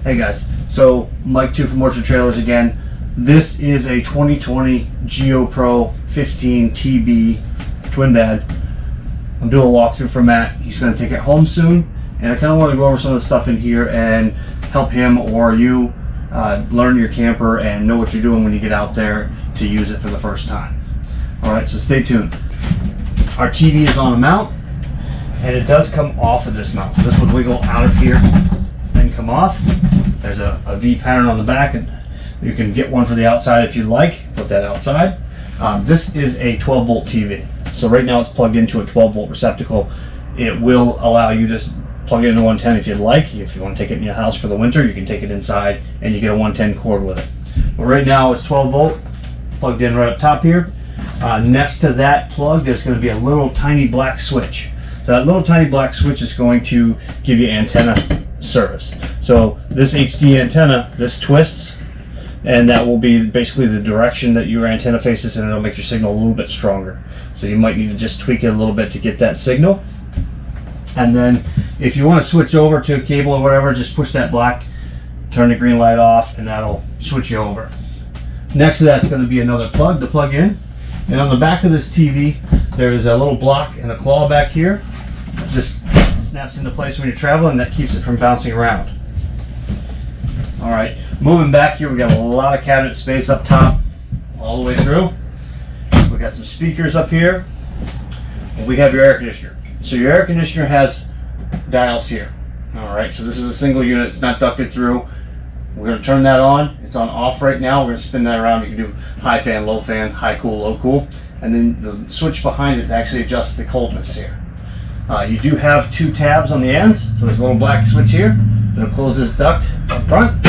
Hey guys, so Mike 2 from Orchard Trailers again. This is a 2020 GeoPro 15TB twin bed. I'm doing a walkthrough for Matt. He's going to take it home soon, and I kind of want to go over some of the stuff in here and help him or you learn your camper and know what you're doing when you get out there to use it for the first time. Alright, so stay tuned. Our TV is on a mount, and it does come off of this mount. So this would wiggle out of here and come off. There's a V pattern on the back, and you can get one for the outside if you'd like. Put that outside. This is a 12 volt TV. So right now it's plugged into a 12 volt receptacle. It will allow you to plug it into 110 if you'd like. If you want to take it in your house for the winter, you can take it inside and you get a 110 cord with it. But right now it's 12 volt plugged in right up top here. Next to that plug, there's going to be a little tiny black switch. So that little tiny black switch is going to give you antenna service. So this HD antenna, this twists, and that will be basically the direction that your antenna faces, and it'll make your signal a little bit stronger. So you might need to just tweak it a little bit to get that signal. And then if you want to switch over to a cable or whatever, just push that black, turn the green light off, and that'll switch you over. Next to that's going to be another plug to plug in. And on the back of this TV, there is a little block and a claw back here. It just snaps into place when you're traveling. That keeps it from bouncing around. All right, moving back here, we got a lot of cabinet space up top, all the way through. We got some speakers up here, and we have your air conditioner. So your air conditioner has dials here. All right, so this is a single unit. It's not ducted through. We're going to turn that on. It's on off right now. We're going to spin that around. You can do high fan, high cool, low cool. And then the switch behind it actually adjusts the coldness here. You do have two tabs on the ends. So there's a little black switch here that'll close this duct up front,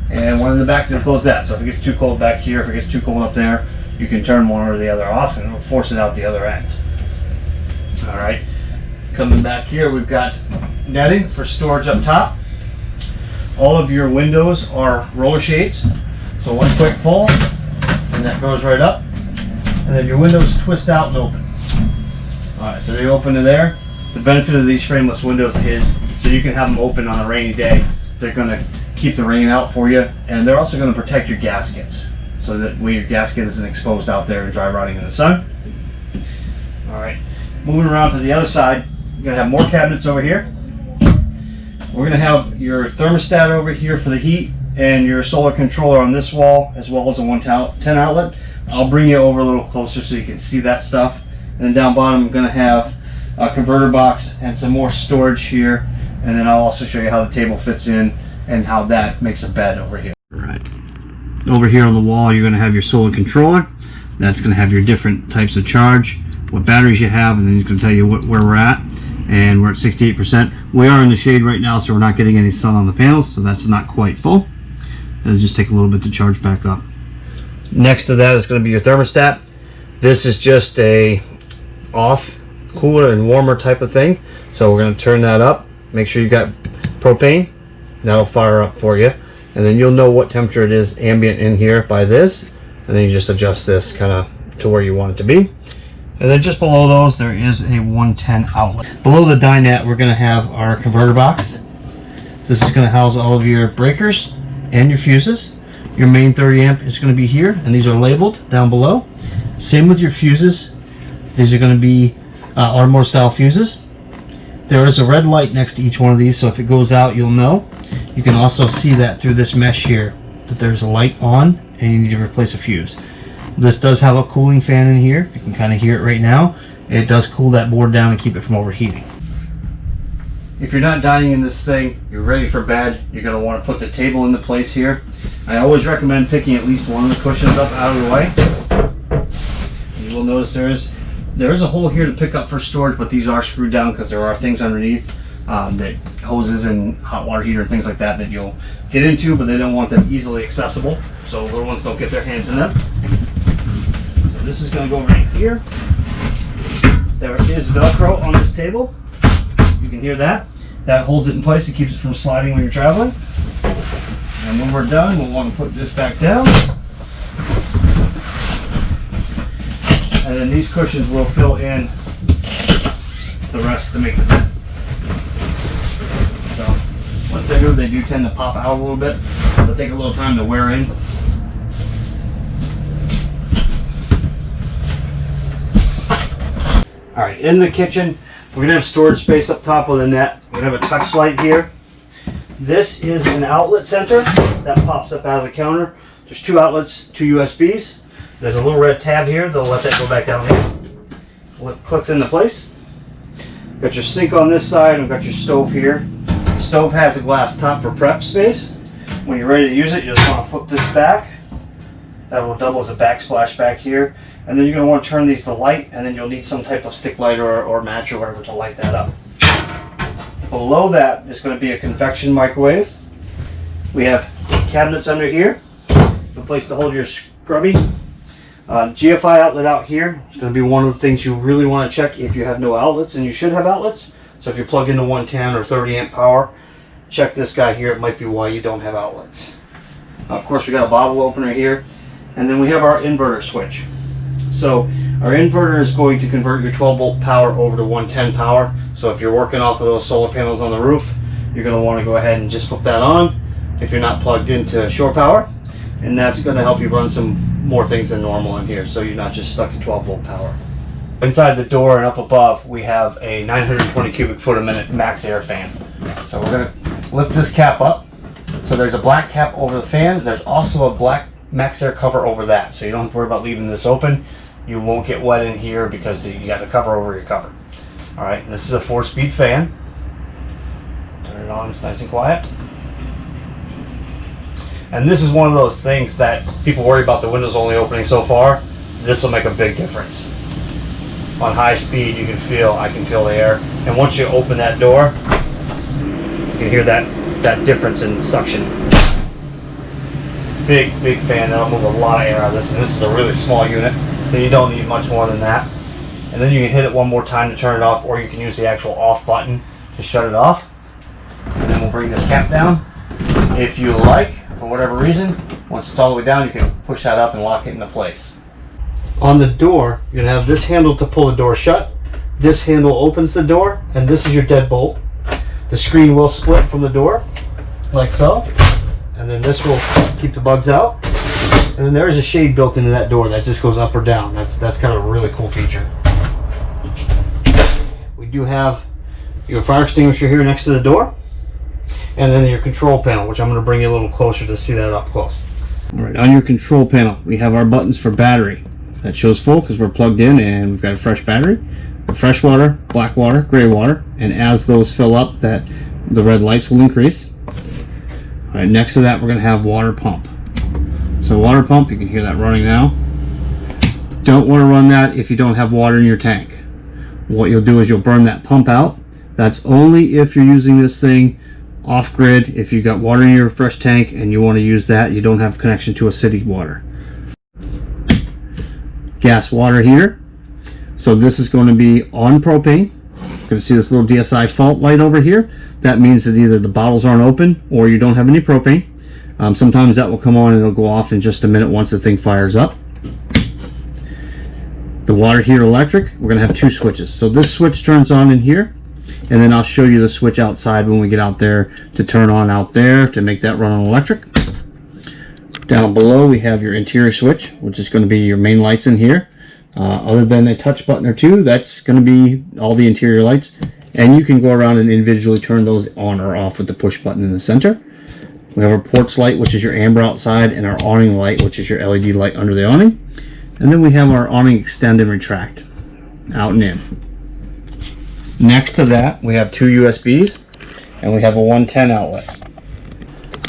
and one in the back that'll close that. So if it gets too cold back here, if it gets too cold up there, you can turn one or the other off and it'll force it out the other end. All right, coming back here, we've got netting for storage up top. All of your windows are roller shades, so one quick pull and that goes right up, and then your windows twist out and open. All right, so they open to there. The benefit of these frameless windows is so you can have them open on a rainy day. They're going to keep the rain out for you, and they're also going to protect your gaskets so that way your gasket isn't exposed out there and dry rotting in the sun. All right, moving around to the other side, you're going to have more cabinets over here. We're going to have your thermostat over here for the heat and your solar controller on this wall, as well as a 110 outlet. I'll bring you over a little closer so you can see that stuff. And then down bottom, I'm going to have a converter box and some more storage here. And then I'll also show you how the table fits in and how that makes a bed over here. All right. Over here on the wall, you're going to have your solar controller. That's going to have your different types of charge, what batteries you have, and then it's going to tell you where we're at. And we're at 68%. We are in the shade right now, so we're not getting any sun on the panels, so that's not quite full. It'll just take a little bit to charge back up. Next to that is going to be your thermostat. This is just a off, cooler and warmer type of thing. So we're going to turn that up. Make sure you got propane. That'll fire up for you. And then you'll know what temperature it is ambient in here by this. And then you just adjust this kind of to where you want it to be. And then just below those, there is a 110 outlet. Below the dinette, we're going to have our converter box. This is going to house all of your breakers and your fuses. Your main 30 amp is going to be here, and these are labeled down below. Same with your fuses. These are going to be automotive style fuses. There is a red light next to each one of these, so if it goes out, you'll know. You can also see that through this mesh here, that there's a light on, and you need to replace a fuse. This does have a cooling fan in here. You can kind of hear it right now. It does cool that board down and keep it from overheating. If you're not dining in this thing, you're ready for bed, you're going to want to put the table into place here. I always recommend picking at least one of the cushions up out of the way. You will notice there is a hole here to pick up for storage, but these are screwed down because there are things underneath, that hoses and hot water heater and things like that you'll get into, but they don't want them easily accessible, so little ones don't get their hands in them. So this is going to go right here. There is Velcro on this table. You can hear that. That holds it in place. It keeps it from sliding when you're traveling. And when we're done, we'll want to put this back down. And then these cushions will fill in the rest to make the bed. So once outlets are new, they do tend to pop out a little bit. They'll take a little time to wear in. Alright, in the kitchen, we're going to have storage space up top within that. We're going to have a touch light here. This is an outlet center that pops up out of the counter. There's 2 outlets, 2 USBs. There's a little red tab here. They'll let that go back down here. It clicks into place. Got your sink on this side and got your stove here. The stove has a glass top for prep space. When you're ready to use it, you just want to flip this back. That will double as a backsplash back here. And then you're going to want to turn these to light, and then you'll need some type of stick lighter or match or whatever to light that up. Below that is going to be a convection microwave. We have cabinets under here, a place to hold your scrubby. GFI outlet out here. It's going to be one of the things you really want to check if you have no outlets, and you should have outlets. So if you plug into 110 or 30 amp power, check this guy here. It might be why you don't have outlets. Of course, we got a bottle opener here, and then we have our inverter switch. So our inverter is going to convert your 12 volt power over to 110 power. So if you're working off of those solar panels on the roof, you're going to want to go ahead and just flip that on if you're not plugged into shore power. And that's going to help you run some more things than normal in here, so you're not just stuck to 12 volt power. Inside the door and up above, we have a 920 cubic foot a minute max air fan. So we're going to lift this cap up. So there's a black cap over the fan. There's also a black max air cover over that, so you don't have to worry about leaving this open. You won't get wet in here because you got a cover over your cover. All right, this is a 4-speed fan. Turn it on, it's nice and quiet. And this is one of those things that people worry about the windows only opening so far. This will make a big difference. On high speed, I can feel the air. And once you open that door, you can hear that difference in suction. Big fan. That'll move a lot of air out of this, and this is a really small unit, so you don't need much more than that. And then you can hit it one more time to turn it off, or you can use the actual off button to shut it off. And then we'll bring this cap down. If you like, for whatever reason, once it's all the way down, you can push that up and lock it into place. On the door, you're going to have this handle to pull the door shut. This handle opens the door, and this is your deadbolt. The screen will split from the door, like so. And then this will keep the bugs out. And then there is a shade built into that door that just goes up or down. That's kind of a really cool feature. We do have your fire extinguisher here next to the door. And then your control panel, which I'm going to bring you a little closer to see that up close. Alright, on your control panel, we have our buttons for battery. That shows full because we're plugged in and we've got a fresh battery. Fresh water, black water, gray water. And as those fill up, the red lights will increase. Alright, next to that we're going to have water pump. So water pump, you can hear that running now. Don't want to run that if you don't have water in your tank. What you'll do is you'll burn that pump out. That's only if you're using this thing off grid. If you've got water in your fresh tank and you want to use that, you don't have connection to a city water. Gas water heater. So this is going to be on propane. You're going to see this little DSI fault light over here. That means that either the bottles aren't open or you don't have any propane. Sometimes that will come on and it'll go off in just a minute once the thing fires up. The water heater electric, we're going to have 2 switches. So this switch turns on in here, and then I'll show you the switch outside when we get out there to turn on out there to make that run on electric. Down below we have your interior switch, which is going to be your main lights in here. Other than a touch button or 2, that's going to be all the interior lights. And you can go around and individually turn those on or off with the push button in the center. We have our porch light, which is your amber outside, and our awning light, which is your LED light under the awning. And then we have our awning extend and retract, out and in. Next to that, we have 2 USBs, and we have a 110 outlet.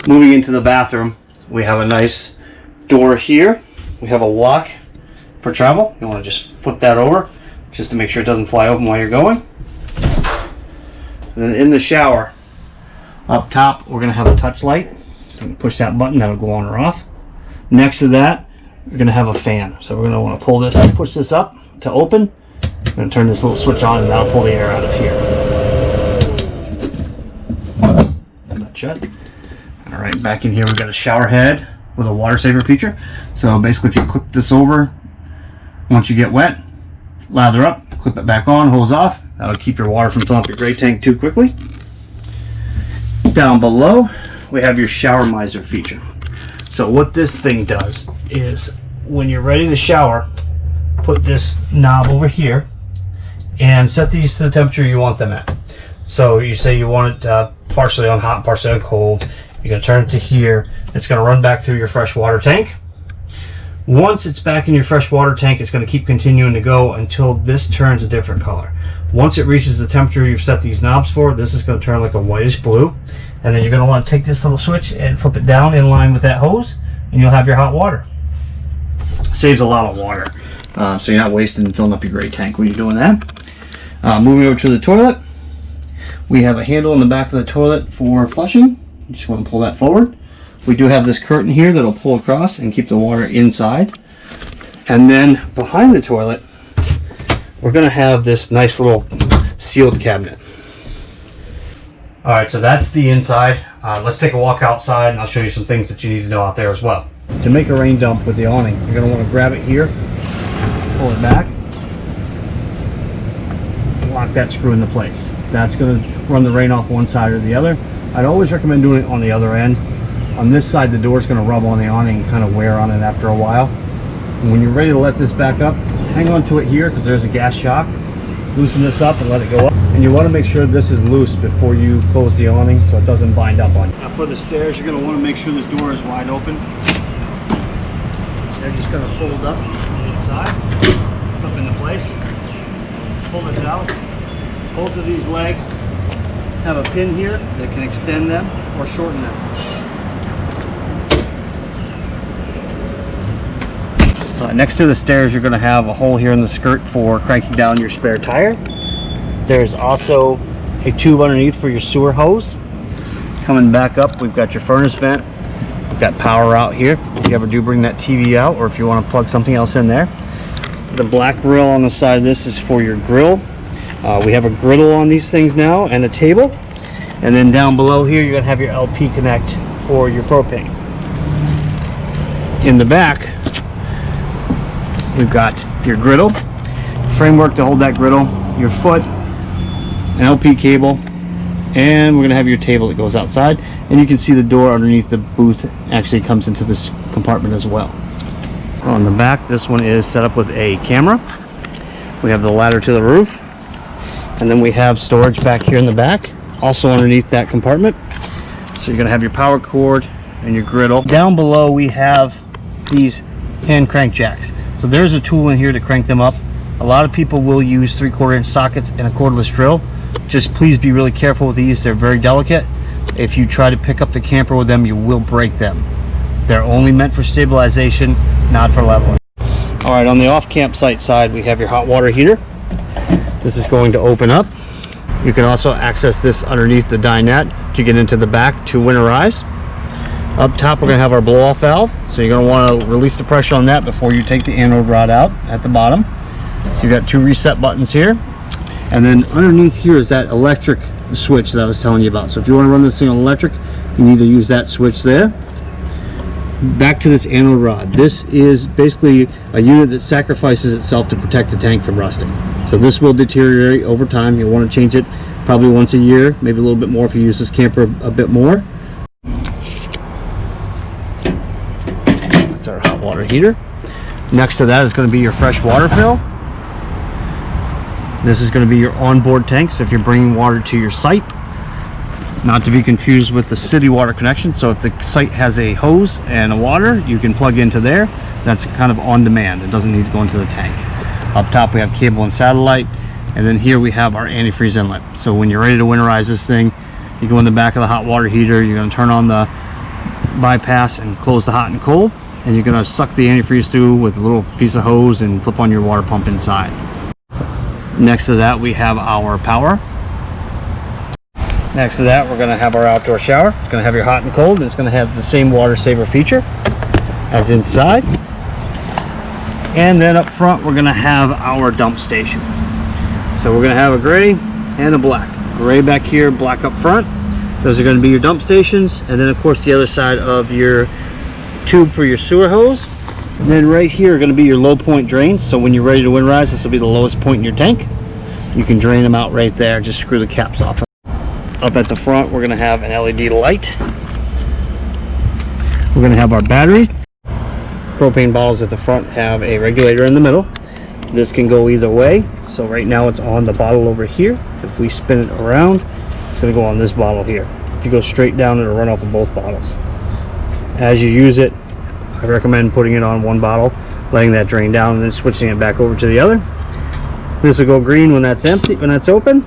Moving into the bathroom, we have a nice door here. We have a lock for travel. You want to just flip that over, just to make sure it doesn't fly open while you're going. And then in the shower, up top, we're going to have a touch light. You can push that button, that'll go on or off. Next to that, we're going to have a fan. So we're going to want to pull this and push this up to open. I'm going to turn this little switch on and that'll pull the air out of here. That shut. Alright, back in here we've got a shower head with a water saver feature. So basically if you clip this over, once you get wet, lather up, clip it back on, hose off. That'll keep your water from filling up your gray tank too quickly. Down below, we have your shower miser feature. So what this thing does is, when you're ready to shower, put this knob over here and set these to the temperature you want them at. So you say you want it partially on hot, partially on cold. You're going to turn it to here. It's going to run back through your fresh water tank. Once it's back in your fresh water tank, it's going to keep continuing to go until this turns a different color. Once it reaches the temperature you've set these knobs for, this is going to turn like a whitish blue. And then you're going to want to take this little switch and flip it down in line with that hose, and you'll have your hot water. Saves a lot of water, so you're not wasting and filling up your gray tank when you're doing that. Moving over to the toilet, we have a handle in the back of the toilet for flushing. You just want to pull that forward. We do have this curtain here that'll pull across and keep the water inside. And then behind the toilet, we're going to have this nice little sealed cabinet. Alright, so that's the inside. Let's take a walk outside and I'll show you some things that you need to know out there as well. To make a rain dump with the awning, you're going to want to grab it here, pull it back, lock that screw into place. That's going to run the rain off one side or the other. I'd always recommend doing it on the other end. On this side, the door is going to rub on the awning and kind of wear on it after a while. And when you're ready to let this back up, hang on to it here because there's a gas shock. Loosen this up and let it go up. And you want to make sure this is loose before you close the awning so it doesn't bind up on you. Now for the stairs, you're going to want to make sure this door is wide open. They're just going to fold up on the inside, up into place. Pull this out. Both of these legs have a pin here that can extend them or shorten them. Next to the stairs, you're going to have a hole here in the skirt for cranking down your spare tire. There's also a tube underneath for your sewer hose. Coming back up, we've got your furnace vent. We've got power out here if you ever do bring that TV out, or if you want to plug something else in there. The black grill on the side of this is for your grill. We have a griddle on these things now and a table. And then down below here, you're going to have your LP connect for your propane. In the back, we've got your griddle, framework to hold that griddle, your foot, an LP cable, and we're going to have your table that goes outside. And you can see the door underneath the booth actually comes into this compartment as well. On the back, this one is set up with a camera. We have the ladder to the roof, and then we have storage back here in the back, also underneath that compartment. So you're going to have your power cord and your griddle. Down below, we have these hand crank jacks. So there's a tool in here to crank them up. A lot of people will use 3/4 inch sockets and a cordless drill. Just please be really careful with these. They're very delicate. If you try to pick up the camper with them, you will break them. They're only meant for stabilization, not for leveling. Alright, on the off campsite side, we have your hot water heater. This is going to open up. You can also access this underneath the dinette to get into the back to winterize. Up top, we're going to have our blow-off valve, so you're going to want to release the pressure on that before you take the anode rod out at the bottom. You've got two reset buttons here, and then underneath here is that electric switch that I was telling you about. So if you want to run this thing on electric, you need to use that switch there. Back to this anode rod. This is basically a unit that sacrifices itself to protect the tank from rusting. So this will deteriorate over time. You'll want to change it probably once a year, maybe a little bit more if you use this camper a bit more. That's our hot water heater. Next to that is going to be your fresh water fill. This is going to be your onboard tank, so if you're bringing water to your site, not to be confused with the city water connection. So if the site has a hose and a water, you can plug into there. That's kind of on demand. It doesn't need to go into the tank. Up top we have cable and satellite, and then here we have our antifreeze inlet. So when you're ready to winterize this thing, you go in the back of the hot water heater, you're going to turn on the bypass and close the hot and cold, and you're going to suck the antifreeze through with a little piece of hose and flip on your water pump inside. Next to that we have our power. Next to that we're going to have our outdoor shower. It's going to have your hot and cold, and it's going to have the same water saver feature as inside. And then up front we're going to have our dump station. So we're going to have a gray and a black. Gray back here, black up front. Those are going to be your dump stations, and then of course the other side of your tube for your sewer hose. And then right here are going to be your low point drains. So when you're ready to winterize, this will be the lowest point in your tank. You can drain them out right there. Just screw the caps off. Up at the front, we're going to have an LED light. We're going to have our battery. Propane bottles at the front have a regulator in the middle. This can go either way. So right now it's on the bottle over here. If we spin it around, it's going to go on this bottle here. If you go straight down, it'll run off of both bottles. As you use it, I recommend putting it on one bottle, letting that drain down, and then switching it back over to the other. This will go green when that's empty, when that's open,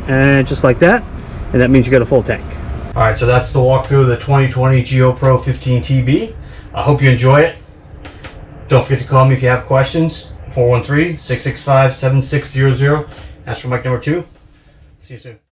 and just like that, and that means you got a full tank. All right, so that's the walkthrough of the 2020 GeoPro 15TB. I hope you enjoy it. Don't forget to call me if you have questions. 413-665-7600. Ask for mic number 2. See you soon.